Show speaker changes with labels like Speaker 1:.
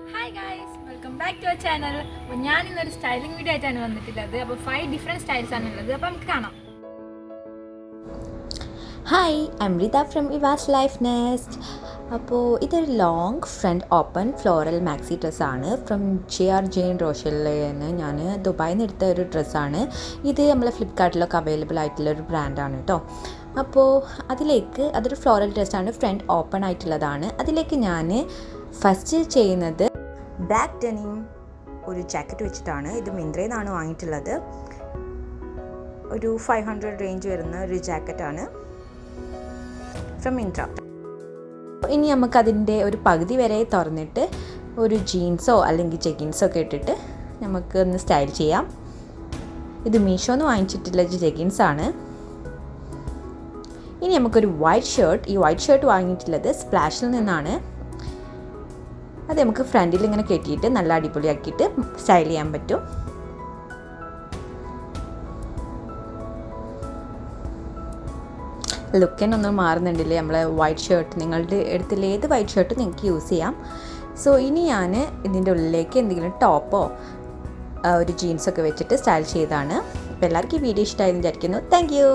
Speaker 1: Hi guys, welcome back to our channel. അപ്പോൾ ഞാൻ ഇന്നൊരു സ്റ്റൈലിംഗ് വീഡിയോ ആയിട്ടാണ് വന്നിട്ടുള്ളത്. അപ്പോൾ 5 ഡിഫറെൻറ്റ് സ്റ്റൈൽസ് ആണുള്ളത്. അപ്പോൾ നമുക്ക് കാണാം.
Speaker 2: Hi, I'm Rita from Eva's Lifenest. അപ്പോൾ ഇതൊരു long front open floral maxi ഡ്രസ്സാണ്. ഫ്രം ജെയിൻ റോഷലിൽ നിന്ന് ഞാൻ ദുബായിൽ നിന്ന് എടുത്ത ഒരു ഡ്രസ്സാണ്. ഇത് നമ്മൾ ഫ്ലിപ്കാർട്ടിലൊക്കെ അവൈലബിൾ ആയിട്ടുള്ള ഒരു ബ്രാൻഡാണ് കേട്ടോ. അപ്പോൾ അതൊരു ഫ്ലോറൽ ഡ്രസ്സാണ്, ഫ്രണ്ട് ഓപ്പൺ ആയിട്ടുള്ളതാണ്. അതിലേക്ക് ഞാൻ ഫസ്റ്റ് ചെയ്യുന്നത് ബ്ലാക്ക് ഡെനിം ഒരു ജാക്കറ്റ് വെച്ചിട്ടാണ്. ഇത് മിന്ത്രയിൽ നിന്നാണ് വാങ്ങിയിട്ടുള്ളത്. ഒരു 500 റേഞ്ച് വരുന്ന ഒരു ജാക്കറ്റാണ് ഫ്രം മിന്ത്ര. ഇനി നമുക്കതിൻ്റെ ഒരു പകുതി വരെ തുറന്നിട്ട് ഒരു ജീൻസോ അല്ലെങ്കിൽ ജെഗിൻസോ ഒക്കെ ഇട്ടിട്ട് നമുക്ക് ഒന്ന് സ്റ്റൈൽ ചെയ്യാം. ഇത് മീഷോന്ന് വാങ്ങിച്ചിട്ടുള്ള ജെഗിൻസാണ്. ഇനി നമുക്കൊരു ഈ വൈറ്റ് ഷർട്ട് വാങ്ങിയിട്ടുള്ളത് സ്പ്ലാഷിൽ നിന്നാണ്. അത് നമുക്ക് ഫ്രണ്ടിൽ ഇങ്ങനെ കെട്ടിയിട്ട് നല്ല അടിപൊളിയാക്കിയിട്ട് സ്റ്റൈൽ ചെയ്യാൻ പറ്റും. ലുക്കിനൊന്നും മാറുന്നുണ്ടില്ലേ നമ്മളെ വൈറ്റ് ഷർട്ട്. നിങ്ങളുടെ അടുത്തുള്ള ഏത് വൈറ്റ് ഷർട്ടും നിങ്ങൾക്ക് യൂസ് ചെയ്യാം. സോ ഇനി ഞാൻ ഇതിൻ്റെ ഉള്ളിലേക്ക് എന്തെങ്കിലും ടോപ്പോ ഒരു ജീൻസൊക്കെ വെച്ചിട്ട് സ്റ്റൈൽ ചെയ്താണ്. അപ്പോൾ എല്ലാവർക്കും ഈ വീഡിയോ ഇഷ്ടമായെന്ന് വിചാരിക്കുന്നു. Thank you.